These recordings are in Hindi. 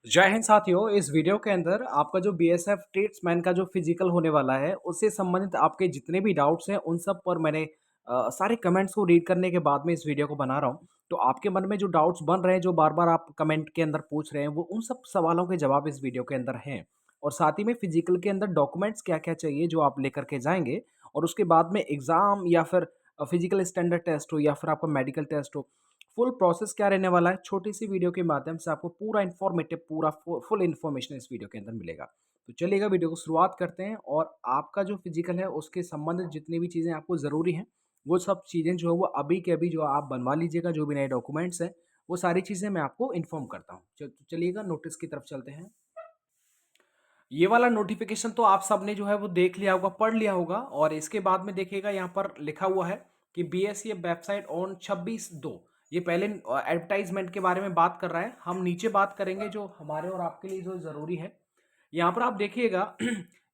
जय हिंद साथियों। इस वीडियो के अंदर आपका जो बीएसएफ ट्रेड्समैन का जो फिजिकल होने वाला है उससे संबंधित आपके जितने भी डाउट्स हैं उन सब पर मैंने सारे कमेंट्स को रीड करने के बाद में इस वीडियो को बना रहा हूं। तो आपके मन में जो डाउट्स बन रहे हैं जो बार बार आप कमेंट के अंदर पूछ रहे हैं वो उन सब सवालों के जवाब इस वीडियो के अंदर हैं। और साथ ही में फिजिकल के अंदर डॉक्यूमेंट्स क्या क्या चाहिए जो आप लेकर के जाएंगे और उसके बाद में एग्जाम या फिर फिजिकल स्टैंडर्ड टेस्ट हो या फिर आपका मेडिकल टेस्ट हो, फुल प्रोसेस क्या रहने वाला है, छोटी सी वीडियो के माध्यम से आपको पूरा इन्फॉर्मेटिव पूरा फुल इन्फॉर्मेशन इस वीडियो के अंदर मिलेगा। तो चलिएगा वीडियो को शुरुआत करते हैं और आपका जो फिजिकल है उसके संबंधित जितनी भी चीज़ें आपको ज़रूरी हैं वो सब चीज़ें जो है वो अभी के अभी जो आप बनवा लीजिएगा, जो भी नए डॉक्यूमेंट्स हैं वो सारी चीज़ें मैं आपको इन्फॉर्म करता हूँ। तो चलिएगा नोटिस की तरफ चलते हैं। ये वाला नोटिफिकेशन तो आप सबने जो है वो देख लिया होगा, पढ़ लिया होगा। और इसके बाद में देखिएगा यहाँ पर लिखा हुआ है कि बीएसएफ वेबसाइट ऑन 26/2। ये पहले एडवर्टाइजमेंट के बारे में बात कर रहा है। हम नीचे बात करेंगे जो हमारे और आपके लिए जो ज़रूरी है। यहाँ पर आप देखिएगा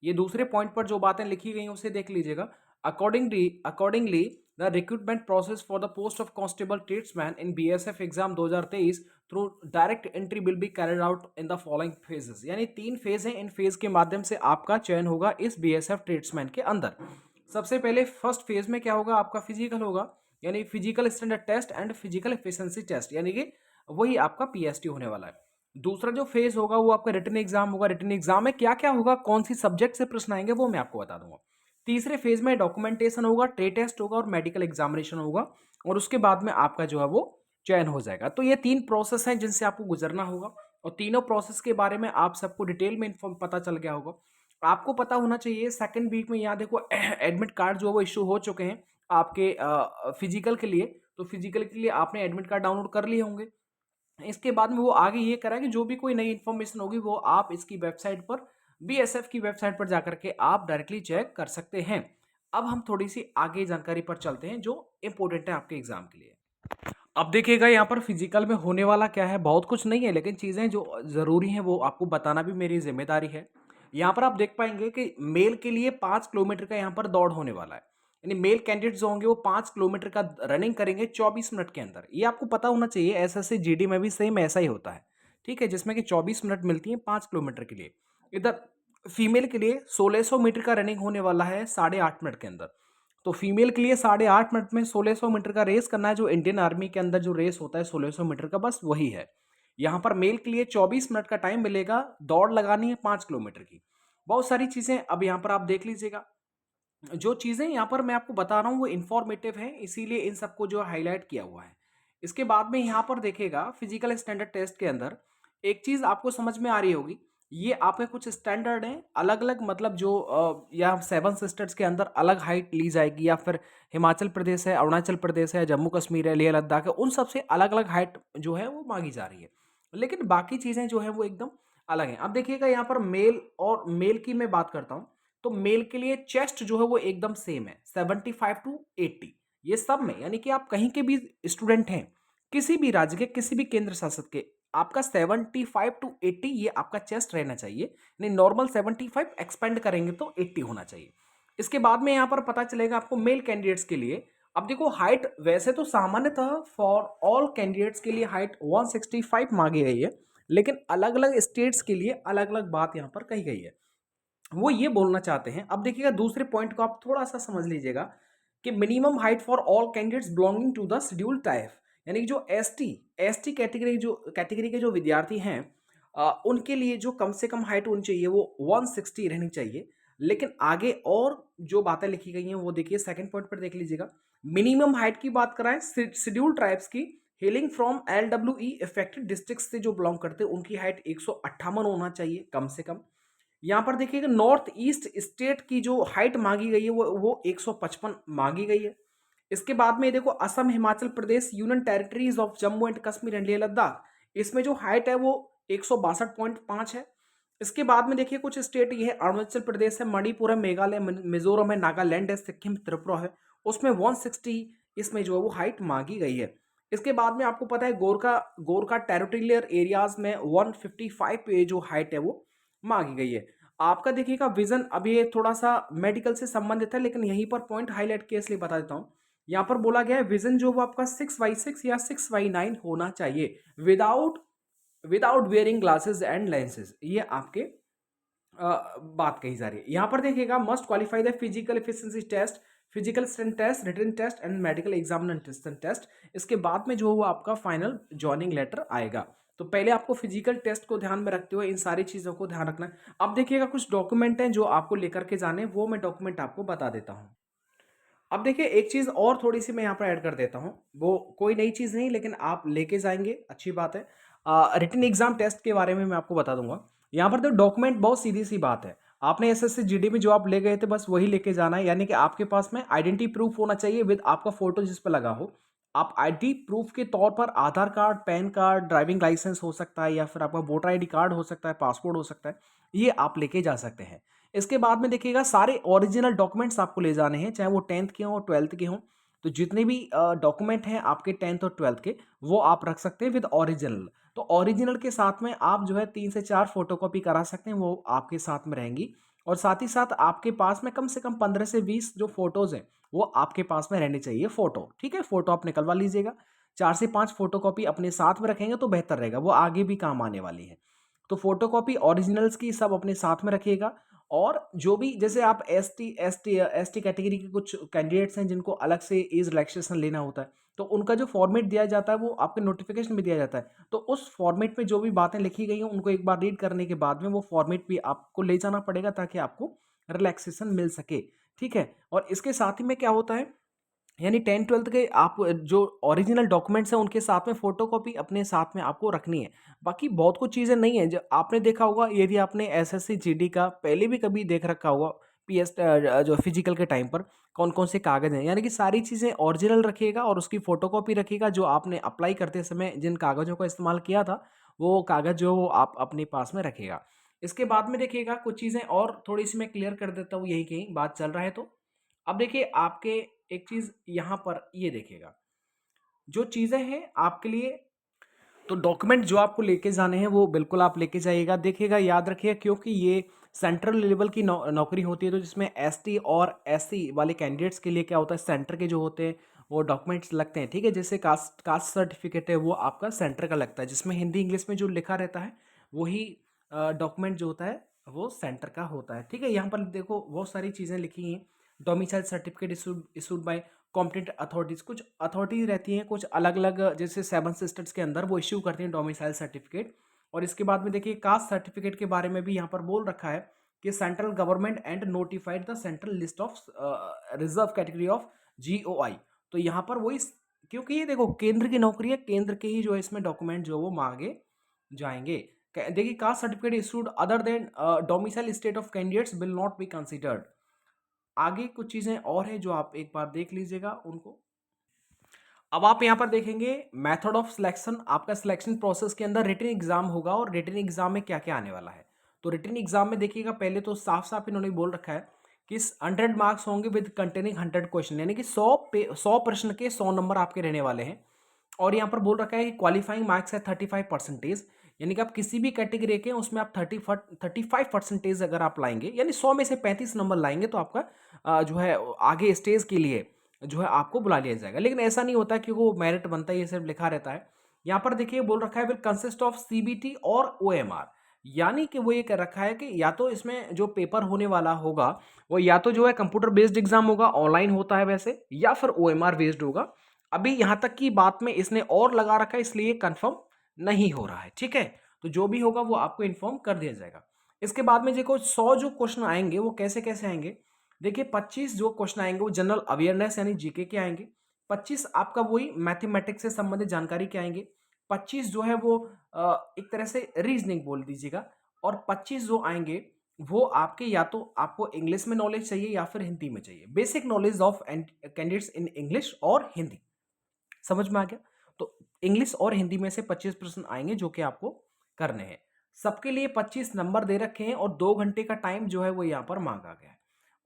ये दूसरे पॉइंट पर जो बातें लिखी गई हैं उसे देख लीजिएगा। Accordingly the recruitment process for the post of constable tradesman in BSF exam 2023 through direct entry will be carried out in the following phases. यानी 3 फेज हैं। इन फेज के माध्यम से आपका चयन होगा इस बीएसएफ ट्रेड्समैन के अंदर। सबसे पहले फर्स्ट फेज में क्या होगा, आपका फिजिकल होगा, यानी physical standard test and physical efficiency test, यानी कि वही आपका पीएसटी होने वाला है। दूसरा जो फेज होगा वो आपका रिटन एग्जाम होगा। रिटन एग्जाम में क्या क्या होगा, कौन सी सब्जेक्ट से प्रश्न आएंगे वो मैं आपको बता दूंगा। तीसरे फेज में डॉक्यूमेंटेशन होगा, ट्रे टेस्ट होगा और मेडिकल एग्जामिनेशन होगा। और उसके बाद में आपका जो है वो चयन हो जाएगा। तो ये 3 प्रोसेस हैं जिनसे आपको गुजरना होगा। और तीनों प्रोसेस के बारे में आप सबको डिटेल में इन्फॉर्म पता चल गया होगा। आपको पता होना चाहिए सेकंड वीक में यहाँ देखो एडमिट कार्ड जो है वो इशू हो चुके हैं आपके फिजिकल के लिए। तो फिजिकल के लिए आपने एडमिट कार्ड डाउनलोड कर लिए होंगे। इसके बाद में वो आगे ये करा कि जो भी कोई नई इन्फॉर्मेशन होगी वो आप इसकी वेबसाइट पर, बीएसएफ की वेबसाइट पर जाकर के आप डायरेक्टली चेक कर सकते हैं। अब हम थोड़ी सी आगे जानकारी पर चलते हैं जो इंपॉर्टेंट है आपके एग्जाम के लिए। अब देखिएगा यहाँ पर फिजिकल में होने वाला क्या है, बहुत कुछ नहीं है लेकिन चीज़ें जो ज़रूरी हैं वो आपको बताना भी मेरी जिम्मेदारी है। यहाँ पर आप देख पाएंगे कि मेल के लिए 5 किलोमीटर का यहाँ पर दौड़ होने वाला है। यानी मेल कैंडिडेट जो होंगे वो 5 किलोमीटर का रनिंग करेंगे 24 मिनट के अंदर। ये आपको पता होना चाहिए, एसएससी जीडी में भी सेम ऐसा ही होता है। ठीक है, जिसमें कि 24 मिनट मिलती है 5 किलोमीटर के लिए। इधर फीमेल के लिए 1600 मीटर का रनिंग होने वाला है 8.5 मिनट के अंदर। तो फीमेल के लिए 8.5 मिनट में 1600 मीटर का रेस करना है। जो इंडियन आर्मी के अंदर जो रेस होता है 1600 मीटर का, बस वही है। यहाँ पर मेल के लिए 24 मिनट का टाइम मिलेगा, दौड़ लगानी है 5 किलोमीटर की। बहुत सारी चीजें अब यहाँ पर आप देख लीजिएगा। जो चीजें यहाँ पर मैं आपको बता रहा हूँ वो इंफॉर्मेटिव है, इसीलिए इन सबको जो हाईलाइट किया हुआ है। इसके बाद में यहाँ पर देखिएगा फिजिकल स्टैंडर्ड टेस्ट के अंदर एक चीज आपको समझ में आ रही होगी। ये आपके कुछ स्टैंडर्ड हैं अलग अलग, मतलब जो या 7 सिस्टर्स के अंदर अलग हाइट ली जाएगी, या फिर हिमाचल प्रदेश है, अरुणाचल प्रदेश है, जम्मू कश्मीर है, लेह लद्दाख है, उन सबसे अलग अलग हाइट जो है वो मांगी जा रही है। लेकिन बाकी चीजें जो है वो एकदम अलग हैं। अब देखिएगा यहाँ पर मेल और मेल की मैं बात करता हूँ। तो मेल के लिए चेस्ट जो है वो एकदम सेम है 75 to 80, ये सब में, यानी कि आप कहीं के भी स्टूडेंट हैं, किसी भी राज्य के, किसी भी केंद्र शासित के, आपका 75 to 80 ये आपका चेस्ट रहना चाहिए। नहीं, नॉर्मल 75 एक्सपेंड करेंगे तो 80 होना चाहिए। इसके बाद में यहाँ पर पता चलेगा आपको मेल कैंडिडेट्स के लिए। अब देखो हाइट वैसे तो सामान्यतः फॉर ऑल कैंडिडेट्स के लिए हाइट 165 मांगी गई है, लेकिन अलग अलग स्टेट्स के लिए अलग अलग बात यहाँ पर कही गई है। वो ये बोलना चाहते हैं। अब देखिएगा दूसरे पॉइंट को आप थोड़ा सा समझ लीजिएगा कि minimum height for all candidates belonging to the schedule type, यानी कि जो एसटी कैटेगरी के जो विद्यार्थी हैं, उनके लिए जो कम से कम हाइट होनी चाहिए वो 160 रहनी चाहिए। लेकिन आगे और जो बातें लिखी गई हैं वो देखिए सेकंड पॉइंट पर देख लीजिएगा। मिनिमम हाइट की बात कराएं शेड्यूल ट्राइब्स की, hailing from LWE affected district से जो बिलोंग करते हैं उनकी हाइट 158 होना चाहिए कम से कम। यहाँ पर देखिएगा नॉर्थ ईस्ट स्टेट की जो हाइट मांगी गई है वो 155 मांगी गई है। इसके बाद में देखो Assam, Himachal Pradesh, union territories of Jammu and Kashmir and Leh Ladakh, इसमें जो हाइट है वो 162.5 है। इसके बाद में देखिए कुछ स्टेट ये है, अरुणाचल प्रदेश है, मणिपुर है, मेघालय, मिजोरम है, नागालैंड है, सिक्किम, त्रिपुरा है, उसमें 160 इसमें जो है वो हाइट मांगी गई है। इसके बाद में आपको पता है गोरखा गोरखा टेरिटोरियल एरियाज में 155 पे जो हाइट है वो मांगी गई है। आपका देखिएगा विजन, अभी ये थोड़ा सा मेडिकल से संबंधित है लेकिन यहीं पर पॉइंट हाईलाइट किया इसलिए बता देता हूँ। यहाँ पर बोला गया है विजन जो वो आपका 6/6 या 6/9 होना चाहिए, without without wearing glasses and lenses, ये आपके बात कही जा रही है। यहाँ पर देखिएगा must qualify the physical efficiency test, physical strength test, written test and medical examination test. इसके बाद में जो वो आपका फाइनल जॉइनिंग लेटर आएगा। तो पहले आपको फिजिकल टेस्ट को ध्यान में रखते हुए इन सारी चीज़ों को ध्यान रखना है। अब देखिएगा कुछ डॉक्यूमेंट हैं जो आपको लेकर के जाने, वो मैं डॉक्यूमेंट आपको बता देता हूँ। अब देखिए एक चीज़ और थोड़ी-सी मैं यहाँ पर ऐड कर देता हूँ, वो कोई नई चीज़ नहीं लेकिन आप लेके जाएँगे, अच्छी बात है। रिटन एग्ज़ाम टेस्ट के बारे में मैं आपको बता दूँगा। यहाँ पर तो डॉक्यूमेंट बहुत सीधी-सी बात है। आपने एसएससी जीडी में जो आप ले गए थे बस वही लेके जाना है, यानी कि आपके पास में आइडेंटिटी प्रूफ होना चाहिए विद आपका फ़ोटो जिस पे लगा हो। आप आईडी प्रूफ के तौर पर Aadhaar card, PAN card, driving licence हो सकता है या फिर आपका वोटर आईडी कार्ड हो सकता है, पासपोर्ट हो सकता है, ये आप लेके जा सकते हैं। इसके बाद में देखिएगा सारे ओरिजिनल डॉक्यूमेंट्स आपको ले जाने हैं, चाहे वो 10th के हों, 12th के हों। तो जितने भी डॉक्यूमेंट हैं आपके 10th और 12th के, वो आप रख सकते हैं विद ओरिजिनल। तो ओरिजिनल के साथ में आप जो है 3 से 4 फोटोकॉपी करा सकते हैं, वो आपके साथ में रहेंगी। और साथ ही साथ आपके पास में कम से कम 15 से 20 जो फ़ोटोज़ हैं, वो आपके पास में रहनी चाहिए फ़ोटो, ठीक है? फ़ोटो आप निकलवा लीजिएगा। 4 से 5 फोटोकॉपी अपने साथ में रखेंगे तो बेहतर रहेगा, वो आगे भी काम आने वाली है। तो फोटोकॉपी ओरिजिनल्स की सब अपने साथ में रखिएगा। और जो भी जैसे आप एसटी कैटेगरी के कुछ कैंडिडेट्स हैं जिनको अलग से एज रिलैक्सेशन लेना होता है, तो उनका जो फॉर्मेट दिया जाता है वो आपके नोटिफिकेशन में दिया जाता है। तो उस फॉर्मेट में जो भी बातें लिखी गई हैं उनको एक बार रीड करने के बाद में वो फॉर्मेट भी आपको ले जाना पड़ेगा ताकि आपको रिलैक्सेशन मिल सके, ठीक है? और इसके साथ ही में क्या होता है, यानी 10th-12th के आप जो ओरिजिनल डॉक्यूमेंट्स हैं उनके साथ में फ़ोटोकॉपी अपने साथ में आपको रखनी है। बाकी बहुत कुछ चीज़ें नहीं हैं, जो आपने देखा होगा यदि आपने एसएससी जीडी का पहले भी कभी देख रखा होगा, जो फिजिकल के टाइम पर कौन-कौन से कागज़ हैं, यानी कि सारी चीज़ें ओरिजिनल रखिएगा और उसकी फ़ोटोकॉपी रखिएगा। जो आपने अप्लाई करते समय जिन कागज़ों का इस्तेमाल किया था, वो कागज़ जो वो आप अपने पास में रखिएगा। इसके बाद में देखिएगा कुछ चीज़ें और थोड़ी-सी मैं क्लियर कर देता हूँ, यहीं कहीं बात चल रहा है तो। अब देखिए आपके एक चीज़ यहाँ पर ये देखिएगा, जो चीज़ें हैं आपके लिए, तो डॉक्यूमेंट जो आपको लेके जाने हैं वो बिल्कुल आप लेके जाइएगा। देखिएगा, याद रखिएगा, क्योंकि ये सेंट्रल लेवल की नौकरी होती है, तो जिसमें एसटी और एससी वाले कैंडिडेट्स के लिए क्या होता है, सेंटर के जो होते हैं वो डॉक्यूमेंट्स लगते हैं, ठीक है? जैसे कास्ट कास्ट सर्टिफिकेट है वो आपका सेंटर का लगता है, जिसमें हिंदी इंग्लिश में जो लिखा रहता है वही डॉक्यूमेंट जो होता है वो सेंटर का होता है, ठीक है? यहाँ पर देखो बहुत सारी चीज़ें लिखी हैं। Domicile certificate issued issued by competent authorities, कुछ अथॉरिटीज़ रहती हैं, कुछ अलग-अलग, जैसे 7 सिस्टर्स के अंदर वो इश्यू करती हैं डोमिसाइल सर्टिफिकेट। और इसके बाद में देखिए कास्ट सर्टिफिकेट के बारे में भी यहाँ पर बोल रखा है कि central government and notified the central list of reserve category of GOI. तो यहाँ पर वही, क्योंकि ये देखो केंद्र की नौकरी है, केंद्र के ही जो है इसमें डॉक्यूमेंट जो वो मांगे जाएंगे। देखिए caste certificate issued other than domicile state of candidates will not be considered. आगे कुछ चीज़ें और हैं जो आप एक बार देख लीजिएगा उनको। अब आप यहाँ पर देखेंगे मेथड ऑफ सिलेक्शन, आपका सिलेक्शन प्रोसेस के अंदर रिटन एग्जाम होगा और रिटन एग्जाम में क्या क्या आने वाला है। तो रिटन एग्जाम में देखिएगा पहले तो साफ साफ इन्होंने बोल रखा है कि 100 मार्क्स होंगे विद कंटेनिंग 100 क्वेश्चन, यानी कि 100 प्रश्न के 100 नंबर आपके रहने वाले हैं। और यहाँ पर बोल रखा है कि क्वालिफाइंग मार्क्स है 35%, यानी कि आप किसी भी कैटेगरी के उसमें आप 35% अगर आप लाएंगे, यानी 100 में से 35 नंबर लाएंगे तो आपका जो है आगे स्टेज के लिए जो है आपको बुला लिया जाएगा। लेकिन ऐसा नहीं होता क्योंकि वो मेरिट बनता है, ये सिर्फ लिखा रहता है। यहाँ पर देखिए बोल रखा है विल कंसिस्ट ऑफ सीबीटी और ओएमआर, यानी कि वो ये कह रखा है कि या तो इसमें जो पेपर होने वाला होगा वो या तो जो है कंप्यूटर बेस्ड एग्जाम होगा, ऑनलाइन होता है वैसे, या फिर ओएमआर बेस्ड होगा। अभी यहाँ तक की बात में इसने और लगा रखा है, इसलिए कंफर्म नहीं हो रहा है, ठीक है? तो जो भी होगा वो आपको इन्फॉर्म कर दिया जाएगा। इसके बाद में देखो 100 जो क्वेश्चन आएंगे वो कैसे कैसे आएंगे। देखिए 25 जो क्वेश्चन आएंगे वो जनरल अवेयरनेस यानी जीके के आएंगे। 25 आपका वही मैथमेटिक्स से संबंधित जानकारी के आएंगे। 25 जो है वो एक तरह से रीजनिंग बोल दीजिएगा। और 25 जो आएंगे वो आपके या तो आपको इंग्लिश में नॉलेज चाहिए या फिर हिंदी में चाहिए, basic knowledge of candidates in English और हिंदी। समझ में आ गया? तो इंग्लिश और हिंदी में से 25 प्रश्न आएंगे जो कि आपको करने हैं। सबके लिए 25 नंबर दे रखे हैं और 2 घंटे का टाइम जो है वो यहाँ पर मांगा गया है।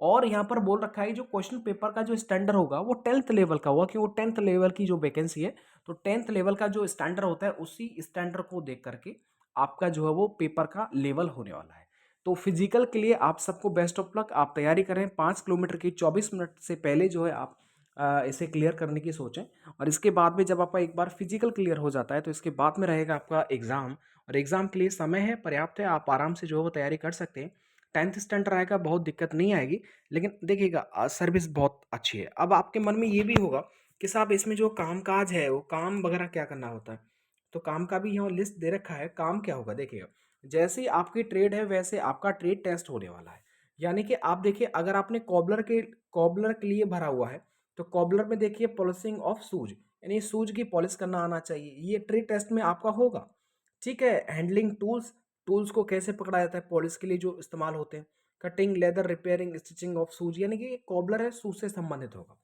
और यहाँ पर बोल रखा है जो क्वेश्चन पेपर का जो स्टैंडर्ड होगा वो 10th लेवल का होगा, क्योंकि 10th लेवल की जो वैकेंसी है, तो 10th लेवल का जो स्टैंडर्ड होता है उसी स्टैंडर्ड को देख करके आपका जो है वो पेपर का लेवल होने वाला है। तो फिजिकल के लिए आप सबको बेस्ट ऑफ लक। आप तैयारी करें, 5 किलोमीटर की 24 मिनट से पहले जो है आप इसे क्लियर करने की सोचें और इसके बाद में जब आपका एक बार फिजिकल क्लियर हो जाता है तो इसके बाद में रहेगा आपका एग्ज़ाम और एग्ज़ाम के लिए समय है, पर्याप्त है, आप आराम से जो है वो तैयारी कर सकते हैं। 10th स्टैंडर्ड आएगा, बहुत दिक्कत नहीं आएगी, लेकिन देखिएगा सर्विस बहुत अच्छी है। अब आपके मन में ये भी होगा कि साहब इसमें जो काम-काज है, वो काम वगैरह क्या करना होता है? तो काम का भी यहाँ लिस्ट दे रखा है, काम क्या होगा देखिएगा, जैसे ही आपकी ट्रेड है वैसे आपका ट्रेड टेस्ट होने वाला है। यानी कि आप देखिए अगर आपने कॉबलर के लिए भरा हुआ है, तो कॉबलर में देखिए पॉलिशिंग ऑफ शूज़ यानी शूज़ की पॉलिश करना आना चाहिए, ये ट्रेड टेस्ट में आपका होगा। ठीक है, हैंडलिंग टूल्स, टूल्स को कैसे पकड़ा जाता है पॉलिश के लिए जो इस्तेमाल होते हैं। Cutting, leather, repairing, stitching of shoes यानी कि कॉबलर है शूज़ से संबंधित होगा।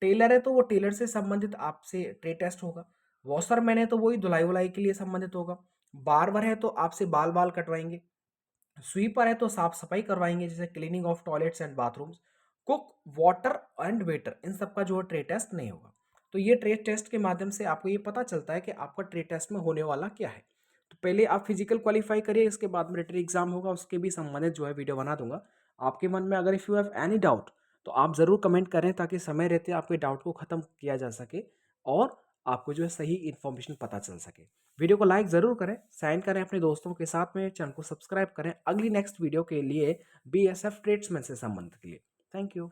टेलर है तो वो टेलर से संबंधित आपसे ट्रेड टेस्ट होगा। वॉशरमैन है तो वही धुलाई-वुलाई के लिए संबंधित होगा। बार्बर है तो आपसे बाल-वाल कटवाएँगे। स्वीपर है तो साफ-सफाई करवाएँगे जैसे cleaning of toilets and bathrooms. Cook, water and waiter इन सब का जो है ट्रेड टेस्ट नहीं होगा। तो ये ट्रेड टेस्ट के माध्यम से आपको ये पता चलता है कि आपका ट्रेड टेस्ट में होने वाला क्या है। तो पहले आप फिजिकल क्वालीफाई करिए, इसके बाद में रिटन एग्ज़ाम होगा, उसके भी संबंधित जो है वीडियो बना दूँगा। आपके मन में अगर if you have any doubt तो आप ज़रूर कमेंट करें ताकि समय रहते आपके डाउट को ख़त्म किया जा सके और आपको जो है सही इन्फॉर्मेशन पता चल सके। वीडियो को लाइक ज़रूर करें, शेयर करें अपने दोस्तों के साथ में, चैनल को सब्सक्राइब करें अगली नेक्स्ट वीडियो के लिए बीएसएफ ट्रेड्समैन से संबंधित के लिए। Thank you.